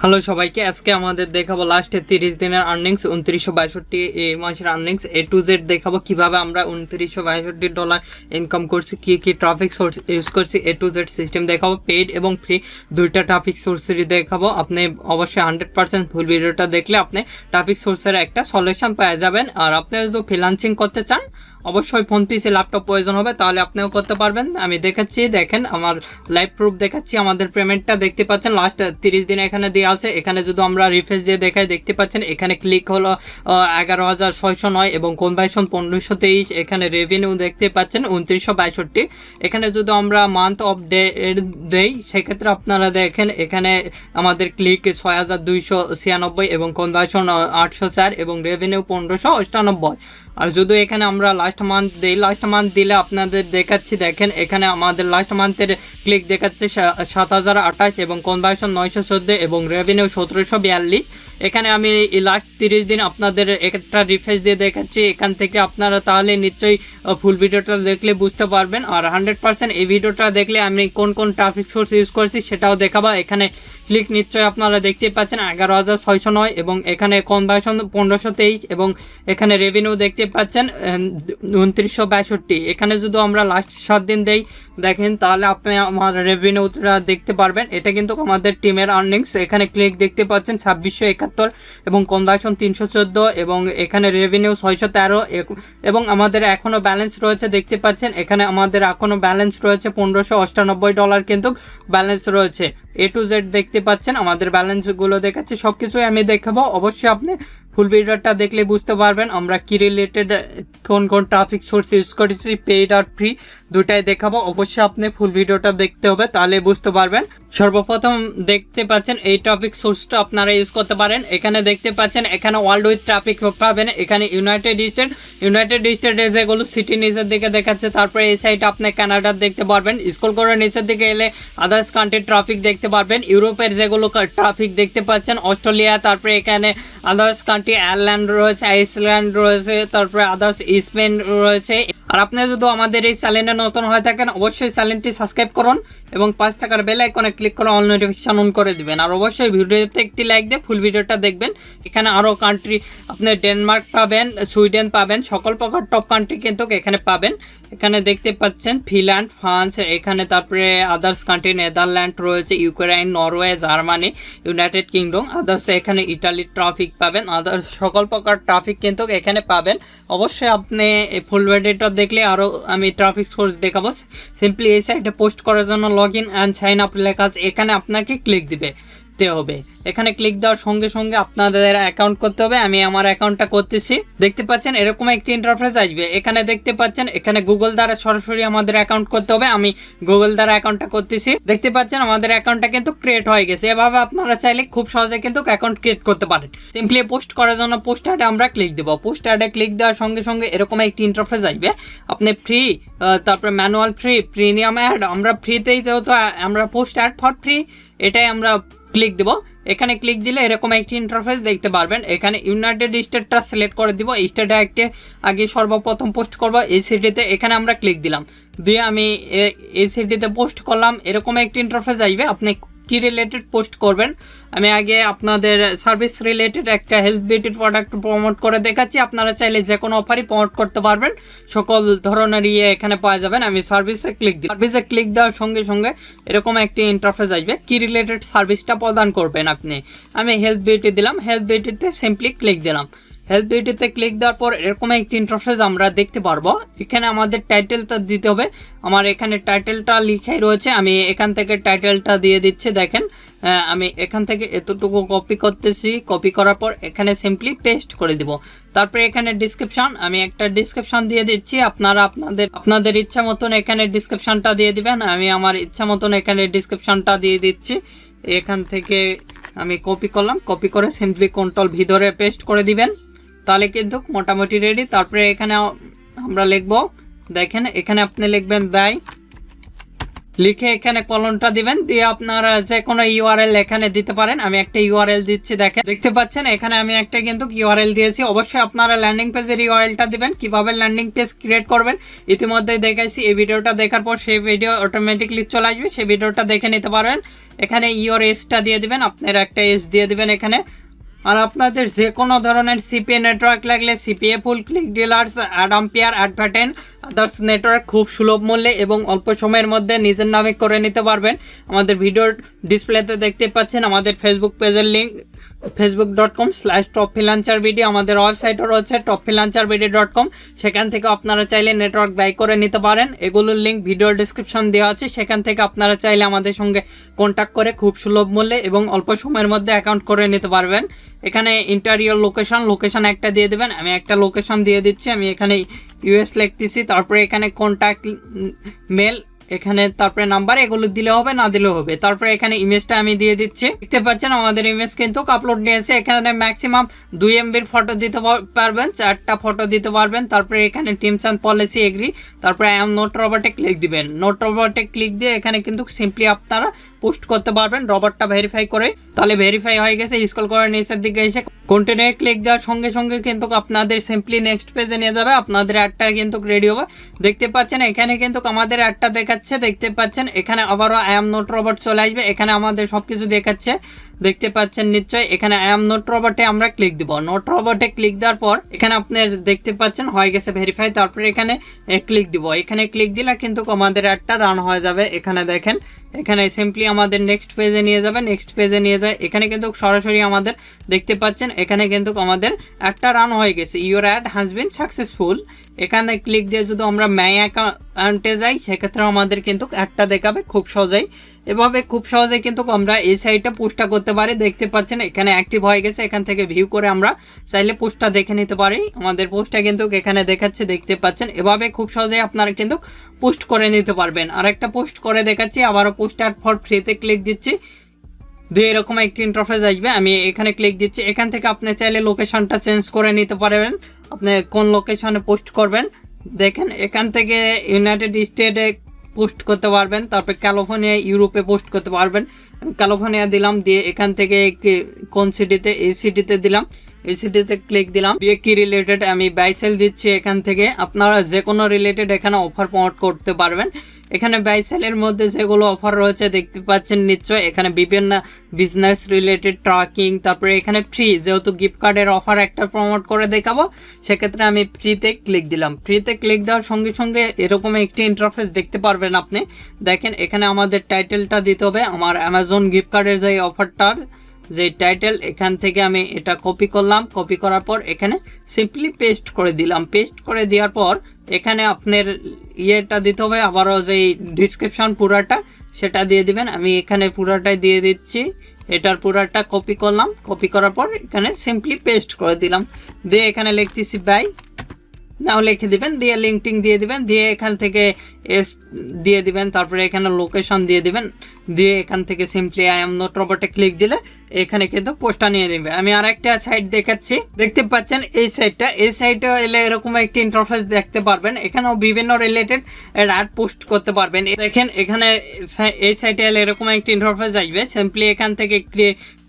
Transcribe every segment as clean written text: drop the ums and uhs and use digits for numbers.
Hello সবাইকে, আজকে আমাদের দেখাবো লাস্টের 30 দিনের আর্নিংস 2962 এই মাসের আর্নিংস A to Z দেখাবো কিভাবে আমরা $2962 ইনকাম করছি, কি ট্রাফিক সোর্স ইউজ করছি। A to Z সিস্টেম দেখাবো, পেইড এবং ফ্রি দুইটা ট্রাফিক সোর্সেরই দেখাবো। আপনি অবশ্যই 100% ফুল ভিডিওটা দেখলে আপনি ট্রাফিক সোর্সের একটা সলিউশন পেয়ে যাবেন। আর আপনি যদি ফ্রিল্যান্সিং করতে চান অবশ্যই ফোন পিসি ল্যাপটপ প্রয়োজন হবে, তাহলে আপনিও করতে পারবেন। আমি দেখাচ্ছি, দেখেন আমার লাইভ প্রুফ দেখাচ্ছি। আমাদের পেমেন্টটা দেখতে পাচ্ছেন লাস্ট 30 দিনে এখানে দেওয়া আছে। এখানে যদি আমরা রিফ্রেশ দিয়ে দেখাই দেখতে পাচ্ছেন এখানে ক্লিক হলো 11,609 এবং কনভার্সন 1523। এখানে রেভিনিউ দেখতে পাচ্ছেন 2962। এখানে যদি আমরা মান্থ অফ ডে দেই সেক্ষেত্রে আপনারা দেখেন এখানে আমাদের ক্লিক 6,296 এবং কনভার্সন 804 এবং রেভিনিউ 1598। আর যদি এখানে আমরা লাস্ট মান্থ দিই, লাস্ট মান্থ দিলে আপনাদের দেখাচ্ছি, দেখেন এখানে আমাদের লাস্ট মান্থের ক্লিক দেখাচ্ছে 7,028 এবং কনভার্সন 914 এবং রেভিনিউ 1742। এখানে আমি লাস্ট 30 দিন আপনাদের একটা রিফ্রেশ দিয়ে দেখাচ্ছি। এখান থেকে আপনারা তাহলে নিশ্চয়ই ফুল ভিডিওটা দেখলে বুঝতে পারবেন। আর 100% এই ভিডিওটা দেখলে আমি কোন কোন ট্রাফিক সোর্স ইউজ করছি সেটাও দেখাবো। এখানে ক্লিক নিশ্চয়ই আপনারা দেখতে পাচ্ছেন 11,609 এবং এখানে কনভার্সন 1523 এবং এখানে রেভিনিউ দেখতে পাচ্ছেন 2962। এখানে যদি আমরা লাস্ট 7 দিন দেই দেখেন তাহলে আপনি আমার রেভিনিউটা দেখতে পারবেন। এটা কিন্তু আমাদের টিমের আর্নিংস। এখানে ক্লিক দেখতে পাচ্ছেন 2671 এবং কনভার্সন 314 এবং এখানে রেভিনিউ 613 এবং আমাদের এখনও ব্যালেন্স রয়েছে দেখতে পাচ্ছেন। এখানে আমাদের এখনও ব্যালেন্স রয়েছে $1598 কিন্তু ব্যালেন্স রয়েছে। A to Z দেখতে পাচ্ছেন আমাদের ব্যালেন্সগুলো দেখাচ্ছে, সব কিছুই আমি দেখাবো। অবশ্যই আপনি ফুল ভিডিওটা দেখলে বুঝতে পারবেন আমরা কি রিলেটেড কোন কোন ট্রাফিক সোর্স ইউজ করেছি, পেইড আর ফ্রি দুটাই দেখাবো। অবশ্যই আপনি ফুল ভিডিওটা দেখতে হবে, তাহলে বুঝতে পারবেন। সর্বপ্রথম দেখতে পাচ্ছেন এই ট্রাফিক সোর্সটা আপনারা ইউজ করতে পারেন। এখানে দেখতে পাচ্ছেন এখানে ওয়ার্ল্ড উইথ ট্রাফিক পাবেন। এখানে ইউনাইটেড স্টেটে যেগুলো সিটি নিচের দিকে দেখাচ্ছে, তারপরে এই সাইডে আপনি কানাডার দেখতে পারবেন। স্ক্রল করে নিচের দিকে এলে আদার্স কান্ট্রির ট্রাফিক দেখতে পারবেন। ইউরোপের যেগুলো ট্রাফিক দেখতে পাচ্ছেন অস্ট্রেলিয়া, তারপরে এখানে আদার্স কান্ট্রি আয়ারল্যান্ড রয়েছে, আইসল্যান্ড রয়েছে, তারপরে আদার্স স্পেন রয়েছে। আর আপনি যদি আমাদের এই চ্যানেলে নতুন হয়ে থাকেন অবশ্যই চ্যানেলটি সাবস্ক্রাইব করুন এবং পাশে থাকার বেল আইকনে ক্লিক করে অল নোটিফিকেশন অন করে দিবেন। আর অবশ্যই ভিডিওতে একটি লাইক দিয়ে ফুল ভিডিওটা দেখবেন। এখানে আরও কান্ট্রি আপনি ডেনমার্ক পাবেন, সুইডেন পাবেন, সকল প্রকার টপ কান্ট্রি কিন্তু এখানে পাবেন। এখানে দেখতে পাচ্ছেন ফিনল্যান্ড, ফ্রান্স, এখানে তারপরে আদার্স কান্ট্রি নেদারল্যান্ড রয়েছে, Ukraine, Norway, Germany, United kingdom, others এখানে ইটালির ট্রাফিক পাবেন। আদার্স সকল প্রকার ট্রাফিক কিন্তু এখানে পাবেন। অবশ্যই আপনি ফুল ভিডিওটা দেখলে আরও আমি ট্রাফিক সোর্স দেখাবো। সিম্পলি এই সাইডে পোস্ট করার জন্য log in and sign up লেখা আছে, এখানে আপনাকে ক্লিক দিতে হবে। এখানে ক্লিক দেওয়ার সঙ্গে সঙ্গে আপনাদের অ্যাকাউন্ট করতে হবে। আমি আমার অ্যাকাউন্টটা করতেছি। দেখতে পাচ্ছেন এরকম একটি ইন্টারফেস আসবে। এখানে দেখতে পাচ্ছেন এখানে গুগল দ্বারা সরাসরি আমাদের অ্যাকাউন্ট করতে হবে। আমি গুগল দ্বারা অ্যাকাউন্টটা করতেছি। দেখতে পাচ্ছেন আমাদের অ্যাকাউন্টটা কিন্তু ক্রিয়েট হয়ে গেছে। এভাবে আপনারা চাইলে খুব সহজে কিন্তু অ্যাকাউন্ট ক্রিয়েট করতে পারেন। সিম্পলি পোস্ট করার জন্য পোস্ট অ্যাডে আমরা ক্লিক দেবো। পোস্ট অ্যাডে ক্লিক দেওয়ার সঙ্গে সঙ্গে এরকম একটি ইন্টারফেস আসবে। আপনি ফ্রি, তারপরে ম্যানুয়াল ফ্রি, প্রিমিয়াম অ্যাড, আমরা ফ্রিতেই যেহেতু আমরা পোস্ট অ্যাড ফর ফ্রি এটাই আমরা ক্লিক দেবো। এখানে ক্লিক দিলে এরকম একটি ইন্টারফেস দেখতে পারবেন। এখানে ইউনাইটেড স্টেটটা সিলেক্ট করে দিব। স্টেটে একটি আগে সর্বপ্রথম পোস্ট করব এই সিটিতে। এখানে আমরা ক্লিক দিলাম, দিয়ে আমি এই সিটিতে পোস্ট করলাম। এরকম একটি ইন্টারফেস আসবে। আপনি কি রিলেটেড পোস্ট করবেন, আমি আগে আপনাদের সার্ভিস রিলেটেড একটা হেলথ বিউটি প্রোডাক্ট প্রমোট করে দেখাচ্ছি। আপনারা চাইলে যে কোনো অফারই প্রমোট করতে পারবেন, সকল ধরনের এখানে পাওয়া যাবেন। আমি সার্ভিসে ক্লিক দিই। সার্ভিসে ক্লিক দেওয়ার সঙ্গে সঙ্গে এরকম একটি ইন্টারফেস আসবে, কি রিলেটেড সার্ভিসটা প্রদান করবেন আপনি। আমি হেলথ বিউটি দিলাম, হেলথ বিউটিতে সিম্পলি ক্লিক দিলাম। হেলথ বিউটিতে ক্লিক দেওয়ার পর এরকম একটি ইন্টারফেস আমরা দেখতে পারবো। এখানে আমাদের টাইটেলটা দিতে হবে। আমার এখানে টাইটেলটা লিখাই রয়েছে, আমি এখান থেকে টাইটেলটা দিয়ে দিচ্ছি। দেখেন আমি এখান থেকে এতটুকু কপি করতেছি। কপি করার পর এখানে সিম্পলি পেস্ট করে দিব। তারপরে এখানে ডিসক্রিপশন, আমি একটা ডিসক্রিপশন দিয়ে দিচ্ছি। আপনারা আপনাদের ইচ্ছা মতন এখানে ডিসক্রিপশনটা দিয়ে দিবেন। আমি আমার ইচ্ছা মতন এখানে ডিসক্রিপশনটা দিয়ে দিচ্ছি। এখান থেকে আমি কপি করলাম, কপি করে সিম্পলি কন্ট্রোল ভি ধরে পেস্ট করে দিবেন, তাহলে কিন্তু মোটামুটি রেডি। তারপরে এখানে আমরা লিখবো, দেখেন এখানে আপনি লিখবেন বাই লিখে এখানে কলনটা দিবেন, দিয়ে আপনারা যে কোনো ইউআরএল এখানে দিতে পারেন। আমি একটা ইউআরএল দিচ্ছি, দেখেন দেখতে পাচ্ছেন এখানে আমি একটা কিন্তু ইউআরএল দিয়েছি। অবশ্যই আপনারা ল্যান্ডিং পেজের ইউআরএলটা দিবেন। কিভাবে ল্যান্ডিং পেজ ক্রিয়েট করবেন ইতিমধ্যেই দেখাইছি। এই ভিডিওটা দেখার পর সেই ভিডিও অটোমেটিকলি চলে আসবে, সেই ভিডিওটা দেখে নিতে পারেন। এখানে ইওর এসটা দিয়ে দিবেন, আপনারা একটা এস দিয়ে দিবেন এখানে। আর আপনাদের যে কোনো ধরনের সিপিএ নেটওয়ার্ক লাগলে CPA full, click dealers, অ্যাডাম্পিয়ার, অ্যাডভার্টেন, others network খুব সুলভ মূল্যে এবং অল্প সময়ের মধ্যে নিজের নামে করে নিতে পারবেন। আমাদের ভিডিওর ডিসপ্লেতে দেখতে পাচ্ছেন আমাদের ফেসবুক পেজের লিঙ্ক facebook.com/topfreelancerbd। আমাদের ওয়েবসাইটও রয়েছে topfreelancerbd.com। সেখান থেকে আপনারা চাইলে নেটওয়ার্ক বাই করে নিতে পারেন। এগুলোর লিঙ্ক ভিডিওর ডিসক্রিপশন দেওয়া আছে, সেখান থেকে আপনারা চাইলে আমাদের সঙ্গে কন্ট্যাক্ট করে খুব সুলভ মূল্যে এবং অল্প সময়ের মধ্যে অ্যাকাউন্ট করে নিতে পারবেন। এখানে ইন্টারিয়র লোকেশন একটা দিয়ে দেবেন। আমি একটা লোকেশন দিয়ে দিচ্ছি, আমি এখানে ইউএস লিখতেছি। তারপরে এখানে কন্ট্যাক্ট মেল, এখানে তারপরে নাম্বার, এগুলো দিলে হবে না দিলেও হবে। তারপরে এখানে ইমেজটা আমি দিয়ে দিচ্ছি। দেখতে পাচ্ছেন আমাদের ইমেজ কিন্তু আপলোড নিয়েছে। এখানে ম্যাক্সিমাম 2 MB ফটো দিতে পারবেন, 4টা ফটো দিতে পারবেন। তারপরে এখানে টিমস অ্যান্ড পলিসি এগ্রি, তারপরে I am not robot click দিবেন। নোট রবটে ক্লিক দিয়ে এখানে কিন্তু সিম্পলি আপনারা পোস্ট করতে পারবেন রবটটা ভেরিফাই করে। তাহলে ভেরিফাই হয়ে গেছে। স্ক্রল করে নিচের দিকে এসে কন্টিনিউ ক্লিক দেওয়ার সঙ্গে সঙ্গে কিন্তু আপনাদের সিম্পলি নেক্সট পেজে নিয়ে যাবে। আপনাদের অ্যাডটা কিন্তু রেডি হবে। দেখতে পাচ্ছেন এখানে কিন্তু আমাদের অ্যাডটা দেখাচ্ছে। দেখতে পাচ্ছেন এখানে আবারও আই এম নোট রবট চলে আসবে। এখানে আমাদের সবকিছু দেখাচ্ছে, দেখতে পাচ্ছেন নিশ্চয়ই। এখানে আই এম নোট রবটে আমরা ক্লিক দিব। নোট রবটে ক্লিক দেওয়ার পর এখানে আপনার দেখতে পাচ্ছেন হয়ে গেছে ভেরিফাই। তারপরে এখানে ক্লিক দিব। এখানে ক্লিক দিলে কিন্তু আমাদের অ্যাডটা রান হয়ে যাবে। এখানে দেখেন, এখানে সিম্পলি আমাদের নেক্সট পেজে নিয়ে যাবে। নেক্সট পেজে নিয়ে যায়, এখানে কিন্তু সরাসরি আমাদের দেখতে পাচ্ছেন এখানে কিন্তু আমাদের অ্যাডটা রান হয়ে গেছে। Your add has been successful. এখানে ক্লিক দিয়ে যদি আমরা মাই অ্যাকাউন্টে যাই, সেক্ষেত্রে আমাদের কিন্তু অ্যাডটা দেখাবে খুব সহজেই। এভাবে খুব সহজে কিন্তু আমরা এই সাইটটা পোস্টটা করতে পারি। দেখতে পাচ্ছেন এখানে অ্যাক্টিভ হয়ে গেছে। এখান থেকে ভিউ করে আমরা চাইলে পোস্টটা দেখে নিতে পারি। আমাদের পোস্টটা কিন্তু এখানে দেখাচ্ছে, দেখতে পাচ্ছেন। এভাবে খুব সহজেই আপনারা কিন্তু পোস্ট করে নিতে পারবেন। আর একটা পোস্ট করে দেখাচ্ছি, আবারও পোস্ট অ্যাড ফর ফ্রিতে ক্লিক দিচ্ছি, দিয়ে এরকম একটি ইন্টারফেস আসবে। আমি এখানে ক্লিক দিচ্ছি। এখান থেকে আপনি চাইলে লোকেশনটা চেঞ্জ করে নিতে পারবেন, আপনি কোন লোকেশনে পোস্ট করবেন। দেখেন এখান থেকে ইউনাইটেড স্টেটে পোস্ট করতে পারবেন, তারপর ক্যালিফোর্নিয়া, ইউরোপে পোস্ট করতে পারবেন। ক্যালিফোর্নিয়া দিলাম, দিয়ে এখান থেকে কোন সিটিতে, এই সিটিতে দিলাম, এই সিটিতে ক্লিক দিলাম, দিয়ে কি রিলেটেড আমি বাই সেল দিচ্ছি। এখান থেকে আপনারা যে কোনো রিলেটেড এখানে অফার প্রমোট করতে পারবেন। এখানে বাই সেলের মধ্যে যেগুলো অফার রয়েছে দেখতে পাচ্ছেন নিশ্চয়। এখানে বিভিন্ন বিজনেস রিলেটেড ট্র্যাকিং, তারপরে এখানে ফ্রি, যেহেতু গিফট কার্ডের অফার একটা প্রমোট করে দেখাবো, সেক্ষেত্রে আমি ফ্রিতে ক্লিক দিলাম। ফ্রিতে ক্লিক দেওয়ার সঙ্গে সঙ্গে এরকম একটি ইন্টারফেস দেখতে পারবেন আপনি। দেখেন এখানে আমাদের টাইটেলটা দিতে হবে, আমার অ্যামাজন গিফট কার্ডের যে অফারটার যে টাইটেল। এখান থেকে আমি এটা কপি করলাম, কপি করার পর এখানে সিম্পলি পেস্ট করে দিলাম। পেস্ট করে দেওয়ার পর এখানে আপনার ইয়েটা দিতে হবে, আবারও যে ডিসক্রিপশন পুরাটা সেটা দিয়ে দিবেন। আমি এখানে পুরাটাই দিয়ে দিচ্ছি। এটার পুরাটা কপি করলাম, কপি করার পর এখানে সিম্পলি পেস্ট করে দিলাম। দিয়ে এখানে লিখতেছি বাই, নাও লিখে দিবেন, দিয়ে লিঙ্কটিং দিয়ে দিবেন, দিয়ে এখান থেকে এস দিয়ে দিবেন, তারপরে এখানে লোকেশন দিয়ে দিবেন, দিয়ে এখান থেকে simply I am not robot click দিলে এখানে কিন্তু পোস্টটা নিয়ে নেবে। আমি আর একটা সাইট দেখাচ্ছি, দেখতে পাচ্ছেন এই সাইটটা। এই সাইটে এলে এরকম একটি ইন্টারফেস দেখতে পারবেন। এখানেও বিভিন্ন রিলেটেড অ্যাড পোস্ট করতে পারবেন। দেখেন এখানে এই সাইটে এলে এরকম একটি ইন্টারফেস আসবে। সিম্পলি এখান থেকে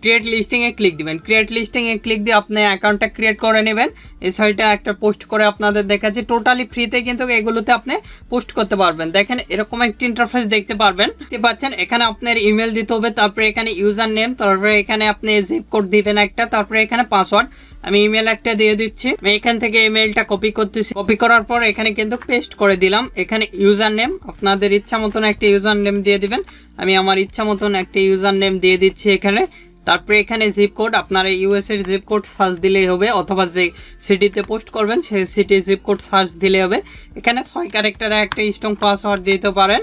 ক্রিয়েট লিস্টিংয়ে ক্লিক দিবেন। ক্রিয়েট লিস্টিংয়ে ক্লিক দিয়ে আপনি অ্যাকাউন্টটা ক্রিয়েট করে নেবেন। এই সাইটে একটা পোস্ট করে আপনাদের দেখাচ্ছি, টোটালি ফ্রিতে কিন্তু এগুলোতে আপনি পোস্ট করতে পারবেন। দেখেন এরকম একটি ইন্টারফেস দেখতে পারবেন, দেখতে পাচ্ছেন। এখানে আপনার ইমেল দিতে হবে, তারপরে এখানে ইউজার নেম, তারপরে এখানে আপনি জিপ কোড দিবেন একটা, তারপরে এখানে পাসওয়ার্ড। আমি ইমেল একটা দিয়ে দিচ্ছি। আমি এখান থেকে ইমেলটা কপি করতেছি। কপি করার পর এখানে কিন্তু পেস্ট করে দিলাম। এখানে ইউজার নেম, আপনাদের ইচ্ছা মতন একটা ইউজার নেম দিয়ে দিবেন। আমি আমার ইচ্ছা মতন একটা ইউজার নেম দিয়ে দিচ্ছি এখানে। তারপরে এখানে জিপ কোড, আপনারা ইউএস এর জিপ কোড সার্চ দিলেই হবে, অথবা যে সিটিতে পোস্ট করবেন সেই সিটির জিপ কোড সার্চ দিলে হবে। এখানে 6 ক্যারেক্টারে একটা স্ট্রং পাসওয়ার্ড দিতে পারেন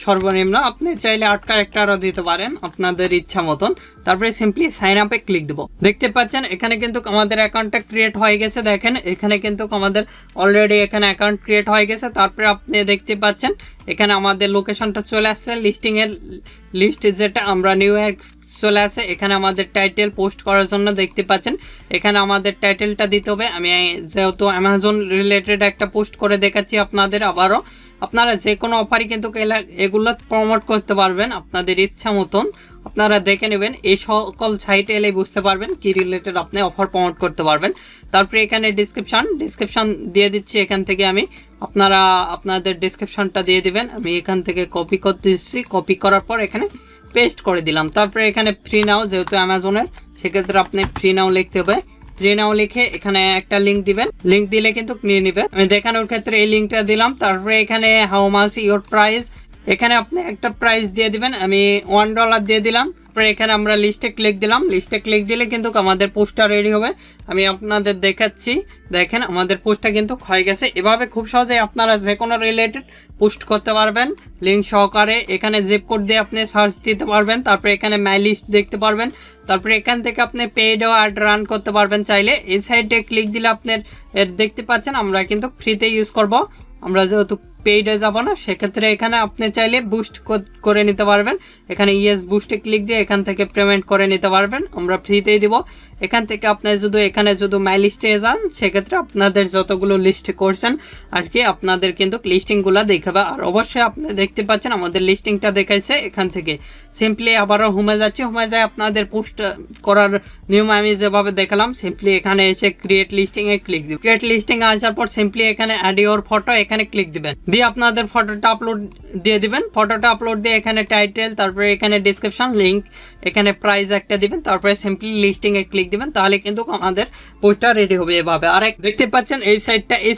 সর্বনিম্ন, আপনি চাইলে 8 ক্যারেক্টারও দিতে পারেন আপনাদের ইচ্ছা মতন। তারপরে সিম্পলি সাইন আপে ক্লিক দেবো। দেখতে পাচ্ছেন এখানে কিন্তু আমাদের অ্যাকাউন্টটা ক্রিয়েট হয়ে গেছে। দেখেন এখানে কিন্তু আমাদের অলরেডি এখানে অ্যাকাউন্ট ক্রিয়েট হয়ে গেছে। তারপরে আপনি দেখতে পাচ্ছেন এখানে আমাদের লোকেশনটা চলে আসছে, লিস্টিংয়ের লিস্ট যেটা আমরা নিউ ইয়র্ক চলে আসে। এখানে আমাদের টাইটেল পোস্ট করার জন্য দেখতে পাচ্ছেন এখানে আমাদের টাইটেলটা দিতে হবে। আমি যেহেতু অ্যামাজন রিলেটেড একটা পোস্ট করে দেখাচ্ছি আপনাদের, আবারও আপনারা যে কোনো অফারই কিন্তু এগুলো প্রমোট করতে পারবেন আপনাদের ইচ্ছা মতন, আপনারা দেখে নেবেন। এই সকল সাইটে এলে বুঝতে পারবেন কি রিলেটেড আপনি অফার প্রমোট করতে পারবেন। তারপরে এখানে ডিসক্রিপশন দিয়ে দিচ্ছি, এখান থেকে আমি আপনারা আপনাদের ডিসক্রিপশনটা দিয়ে দিবেন। আমি এখান থেকে কপি করতে দিচ্ছি, কপি করার পর এখানে পেস্ট করে দিলাম। তারপরে এখানে ফ্রি নাও, যেহেতু অ্যামাজনের সেক্ষেত্রে আপনি ফ্রি নাও লিখতে হবে। ফ্রি নাও লিখে এখানে একটা লিঙ্ক দিবেন, লিঙ্ক দিলে কিন্তু নিয়ে নেবেন। আমি দেখানোর ক্ষেত্রে এই লিঙ্কটা দিলাম। তারপরে এখানে হাউ মাচ ইওর প্রাইস, এখানে আপনি একটা প্রাইস দিয়ে দিবেন, আমি $1 দিয়ে দিলাম। তারপরে এখানে আমরা লিস্টে ক্লিক দিলাম, লিস্টে ক্লিক দিলে কিন্তু আমাদের পোস্টটা রেডি হবে। আমি আপনাদের দেখাচ্ছি, দেখেন আমাদের পোস্টটা কিন্তু হয়ে গেছে। এভাবে খুব সহজে আপনারা যে কোনো রিলেটেড পোস্ট করতে পারবেন লিঙ্ক সহকারে। এখানে জিপ কোড দিয়ে আপনি সার্চ দিতে পারবেন, তারপরে এখানে মাই লিস্ট দেখতে পারবেন। তারপরে এখান থেকে আপনি পেইড অ্যাড রান করতে পারবেন চাইলে। এই সাইডে ক্লিক দিলে আপনার দেখতে পাচ্ছেন আমরা কিন্তু ফ্রিতে ইউজ করব, আমরা যেহেতু পেইডে যাব না, সেক্ষেত্রে এখানে আপনি চাইলে বুস্ট করে নিতে পারবেন। এখানে ইয়েস বুস্টে ক্লিক দিয়ে এখান থেকে পেমেন্ট করে নিতে পারবেন, আমরা ফ্রিতেই দিব। এখান থেকে আপনি যদি মাই লিস্টে যান, সেক্ষেত্রে আপনাদের যতগুলো লিস্ট করছেন আর কি আপনাদের কিন্তু লিস্টিংগুলো দেখাবে। আর অবশ্যই আপনি দেখতে পাচ্ছেন আমাদের লিস্টিংটা দেখাইছে। এখান থেকে সিম্পলি আবারও হোমে যাচ্ছি, হোমে যায় আপনাদের পোস্ট করার নিয়ম আমি যেভাবে দেখালাম। সিম্পলি এখানে এসে ক্রিয়েট লিস্টিংয়ে ক্লিক দিবেন। ক্রিয়েট লিস্টিং আসার পর সিম্পলি এখানে অ্যাড ইওর ফটো এখানে ক্লিক দিবেন, দিয়ে আপনাদের ফটোটা আপলোড দিয়ে দিবেন। ফটোটা আপলোড দিয়ে এখানে টাইটেল, তারপরে এখানে ডিসক্রিপশন, লিঙ্ক, এখানে প্রাইস একটা দিবেন, তারপরে সিম্পলি লিস্টিংয়ে ক্লিক দিবেন, তাহলে কিন্তু আমাদের পোস্টটা রেডি হবে এভাবে। আর দেখতে পাচ্ছেন এই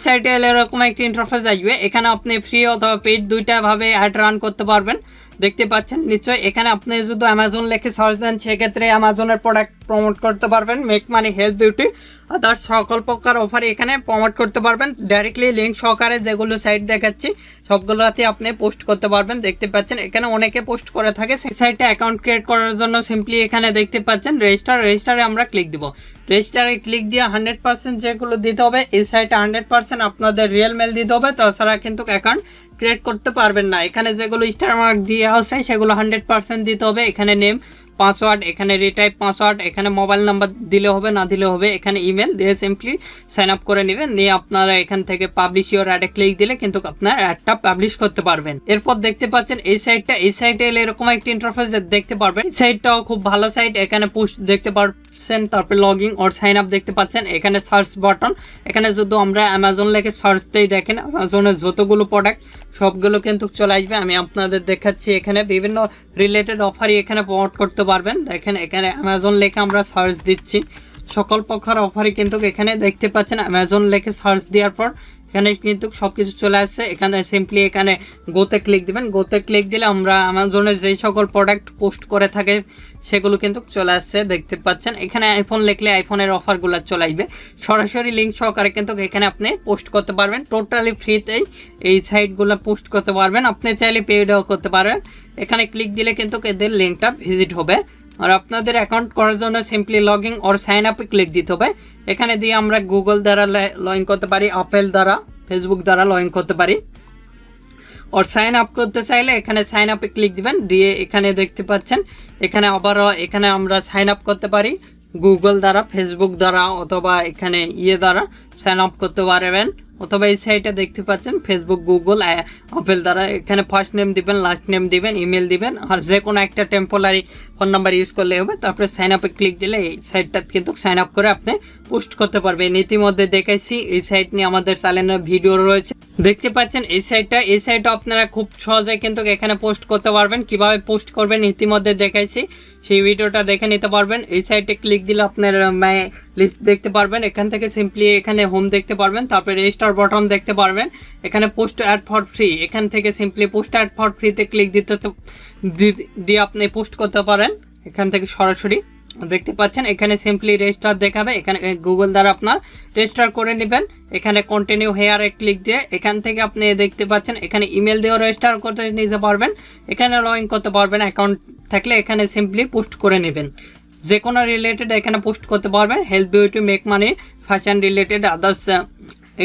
সাইটে এরকম একটা ইন্টারফেস আসবে। এখানে আপনি ফ্রি অথবা পেইড দুইটা ভাবে অ্যাড রান করতে পারবেন, দেখতে পাচ্ছেন নিশ্চয়। এখানে আপনি যদি অ্যামাজন লিখে সার্চ দেন, সেক্ষেত্রে অ্যামাজনের প্রোডাক্ট প্রমোট করতে পারবেন, make money, health, beauty, others সকল প্রকার অফার এখানে প্রমোট করতে পারবেন। ডাইরেক্টলি লিঙ্ক সহকারে যেগুলো সাইট দেখাচ্ছি সবগুলোতে আপনি পোস্ট করতে পারবেন। দেখতে পাচ্ছেন এখানে অনেকে পোস্ট করে থাকে। সেই সাইটে অ্যাকাউন্ট ক্রিয়েট করার জন্য সিম্পলি এখানে দেখতে পাচ্ছেন রেজিস্টারে আমরা ক্লিক দিব। রেজিস্টারে ক্লিক দিয়ে 100% যেগুলো দিতে হবে, এই সাইটে 100% আপনাদের রিয়েল মেল দিতে হবে, তাছাড়া কিন্তু অ্যাকাউন্ট ক্রিয়েট করতে পারবেন না। এখানে যেগুলো স্টার মার্ক দিয়ে আছে সেগুলো 100% দিতে হবে। এখানে নেম, পাসওয়ার্ড, এখানে রিটাইপ পাসওয়ার্ড, এখানে মোবাইল নাম্বার দিলে হবে না দিলে হবে, এখানে ইমেল দিয়ে সিম্পলি সাইন আপ করে নেবেন। নিয়ে আপনারা এখান থেকে পাবলিশ ইওর অ্যাডে ক্লিক দিলে কিন্তু আপনার অ্যাডটা পাবলিশ করতে পারবেন। এরপর দেখতে পাচ্ছেন এই সাইটে এলে এরকম একটা ইন্টারফেস দেখতে পারবেন। এই সাইটটাও খুব ভালো সাইট, এখানে পোস্ট দেখতে পাচ্ছেন, তারপরে লগইন অর সাইন আপ দেখতে পাচ্ছেন। এখানে সার্চ বাটন, এখানে যদি আমরা অ্যামাজন লেখে সার্চ দিই, দেখেন অ্যামাজনের যতগুলো প্রোডাক্ট সবগুলো কিন্তু চলে আসবে। আমি আপনাদের দেখাচ্ছি, এখানে বিভিন্ন রিলেটেড অফারই এখানে প্রমোট করতে পারবেন। দেখেন এখানে অ্যামাজন লেখে আমরা সার্চ দিচ্ছি, সকল প্রকার অফারই কিন্তু এখানে দেখতে পাচ্ছেন। অ্যামাজন লেখে সার্চ দেওয়ার পর এখানে কিন্তু সবকিছু চলে আসছে। এখানে সিম্পলি এখানে গোতে ক্লিক দিবেন, গোতে ক্লিক দিলে আমরা অ্যামাজনের যেই সকল প্রোডাক্ট পোস্ট করে থাকে সেগুলো কিন্তু চলে আসছে, দেখতে পাচ্ছেন। এখানে আইফোন লিখলে আইফোনের অফারগুলো চলে আসবে। সরাসরি লিঙ্ক সহকারে কিন্তু এখানে আপনি পোস্ট করতে পারবেন, টোটালি ফ্রিতেই এই সাইটগুলো পোস্ট করতে পারবেন। আপনি চাইলে পেইডও করতে পারবেন। এখানে ক্লিক দিলে কিন্তু এদের লিঙ্কটা ভিজিট হবে। আর আপনাদের অ্যাকাউন্ট করার জন্য সিম্পলি লগইন অর সাইন আপে ক্লিক দিতে হবে। এখানে দিয়ে আমরা গুগল দ্বারা লগইন করতে পারি, আপেল দ্বারা, ফেসবুক দ্বারা লগইন করতে পারি। और সাইন আপ করতে চাইলে এখানে সাইন আপে ক্লিক দিবেন, দিয়ে এখানে দেখতে পাচ্ছেন এখানে আবারও এখানে আমরা সাইন আপ করতে পারি গুগল দ্বারা, ফেসবুক দ্বারা, অথবা এখানে দ্বারা সাইন আপ করতে পারবেন, অথবা এই সাইটে দেখতে পাচ্ছেন ফেসবুক, গুগল, আপেল দ্বারা। এখানে ফার্স্ট নেম দিবেন, লাস্ট নেম দিবেন, ইমেল দিবেন, আর যে কোনো একটা টেম্পোরারি ফোন নাম্বার ইউজ করলে হবে। তারপরে সাইন আপে ক্লিক দিলে এই সাইটটা কিন্তু সাইন আপ করে আপনি পোস্ট করতে পারবেন। ইতিমধ্যে দেখাইছি, এই সাইট নিয়ে আমাদের চ্যানেলের ভিডিও রয়েছে, দেখতে পাচ্ছেন। এই সাইটটা আপনারা খুব সহজে কিন্তু এখানে পোস্ট করতে পারবেন। কিভাবে পোস্ট করবেন ইতিমধ্যে দেখাইছি, সেই ভিডিওটা দেখে নিতে পারবেন। এই সাইটে ক্লিক দিলে আপনার মাই লিস্ট দেখতে পারবেন। এখান থেকে সিম্পলি এখানে হোম দেখতে পারবেন, তারপরে রেজিস্টার বাটন দেখতে পারবেন। এখানে পোস্ট অ্যাড ফর ফ্রি, এখান থেকে সিম্পলি পোস্ট অ্যাড ফর ফ্রিতে ক্লিক দিয়ে আপনি পোস্ট করতে পারেন। এখান থেকে সরাসরি দেখতে পাচ্ছেন এখানে সিম্পলি রেজিস্টার দেখাবে, এখানে গুগল দ্বারা আপনার রেজিস্টার করে নেবেন। এখানে কন্টিনিউ হেয়ারে ক্লিক দিয়ে এখান থেকে আপনি দেখতে পাচ্ছেন এখানে ইমেল দিয়েও রেজিস্টার করতে নিতে পারবেন। এখানে লগ ইন করতে পারবেন, অ্যাকাউন্ট থাকলে এখানে সিম্পলি পোস্ট করে নেবেন। যে কোনো রিলেটেড এখানে পোস্ট করতে পারবেন, health, beauty, make money, fashion related, others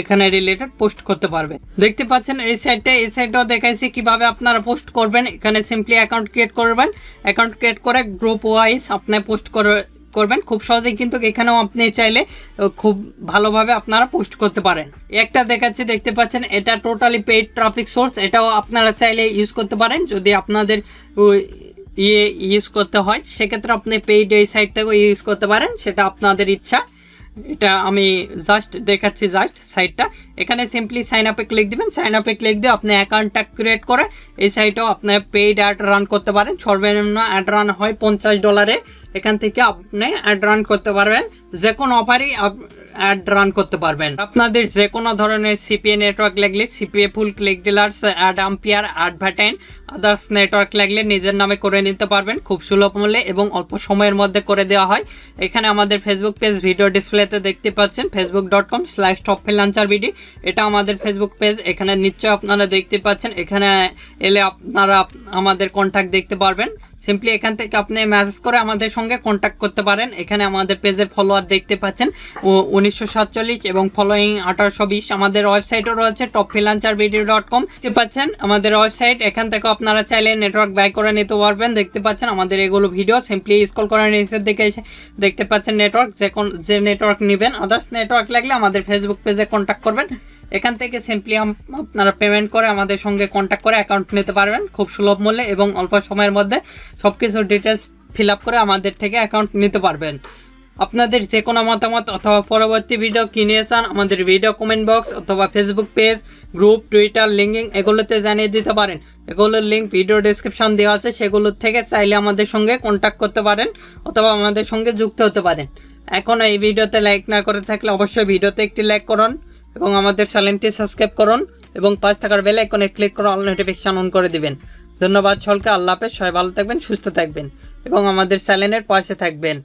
এখানে রিলেটেড পোস্ট করতে পারবেন। দেখতে পাচ্ছেন এই সাইডটাও দেখাইছি কিভাবে আপনারা পোস্ট করবেন। এখানে সিম্পলি অ্যাকাউন্ট ক্রিয়েট করবেন, অ্যাকাউন্ট ক্রিয়েট করে গ্রুপ ওয়াইজ আপনি পোস্ট করবেন খুব সহজেই, কিন্তু এখানেও আপনি চাইলে খুব ভালোভাবে আপনারা পোস্ট করতে পারেন। একটা দেখাচ্ছি, দেখতে পাচ্ছেন এটা টোটালি পেইড ট্রাফিক সোর্স, এটাও আপনারা চাইলে ইউজ করতে পারেন। যদি আপনাদের ইউজ করতে হয় সেক্ষেত্রে আপনি পেইড এই সাইট থেকেও ইউজ করতে পারেন, সেটা আপনাদের ইচ্ছা। এটা আমি জাস্ট দেখাচ্ছি সাইটটা। এখানে সিম্পলি সাইন আপে ক্লিক দিবেন, সাইন আপে ক্লিক দিয়ে আপনি অ্যাকাউন্টটা ক্রিয়েট করে এই সাইটেও আপনি পেইড অ্যাড রান করতে পারেন। সর্বনিম্ন অ্যাড রান হয় $50। এখান থেকে আপনি অ্যাড রান করতে পারবেন, যে কোনো অফারই অ্যাড রান করতে পারবেন। আপনাদের যে কোনো ধরনের সিপিএ নেটওয়ার্ক লাগলে, CPA full, click dealers, ad ampire, advertine, others network লাগলে নিজের নামে করে নিতে পারবেন খুব সুলভ মূল্যে এবং অল্প সময়ের মধ্যে করে দেওয়া হয়। এখানে আমাদের ফেসবুক পেজ ভিডিও ডিসপ্লেতে দেখতে পাচ্ছেন, facebook.com/topfreelancerBD, এটা আমাদের ফেসবুক পেজ। এখানে নিশ্চয় আপনারা দেখতে পাচ্ছেন, এখানে এলে আপনারা আমাদের কন্ট্যাক্ট দেখতে পারবেন। সিম্পলি এখান থেকে আপনি মেসেজ করে আমাদের সঙ্গে কন্ট্যাক্ট করতে পারেন। এখানে আমাদের পেজের ফলোয়ার দেখতে পাচ্ছেন 1947 এবং ফলোয়িং 1820। আমাদের ওয়েবসাইটও রয়েছে topfreelancerbd.com, দেখতে পাচ্ছেন আমাদের ওয়েবসাইট। এখান থেকে আপনারা চাইলে নেটওয়ার্ক বাই করে নিতে পারবেন। দেখতে পাচ্ছেন আমাদের এগুলো ভিডিও, সিম্পলি স্ক্রল করে নিচের দিকে এসে দেখতে পাচ্ছেন নেটওয়ার্ক, যে নেটওয়ার্ক নেবেন। আদার্স নেটওয়ার্ক লাগলে আমাদের ফেসবুক পেজে কন্ট্যাক্ট করবেন। এখান থেকে সিম্পলি আপনারা পেমেন্ট করে আমাদের সঙ্গে কন্ট্যাক্ট করে অ্যাকাউন্ট নিতে পারবেন খুব সুলভ মূল্যে এবং অল্প সময়ের মধ্যে সব কিছু ডিটেলস ফিল আপ করে আমাদের থেকে অ্যাকাউন্ট নিতে পারবেন। আপনাদের যে কোনো মতামত অথবা পরবর্তী ভিডিও কিনে চান, আমাদের ভিডিও কমেন্ট বক্স অথবা Facebook page, group, Twitter, linking এগুলোতে জানিয়ে দিতে পারেন। এগুলোর লিঙ্ক ভিডিও ডেসক্রিপশন দেওয়া আছে, সেগুলোর থেকে চাইলে আমাদের সঙ্গে কন্ট্যাক্ট করতে পারেন অথবা আমাদের সঙ্গে যুক্ত হতে পারেন। এখন এই ভিডিওতে লাইক না করে থাকলে অবশ্যই ভিডিওতে একটি লাইক করুন এবং আমাদের চ্যানেলটি সাবস্ক্রাইব করুন এবং পাশ থাকার বেল আইকনে ক্লিক করে অল নোটিফিকেশন অন করে দিবেন। ধন্যবাদ সকলকে, আল্লাহ হাফেজ, সবাই ভালো থাকবেন, সুস্থ থাকবেন এবং আমাদের চ্যানেলের পাশে থাকবেন।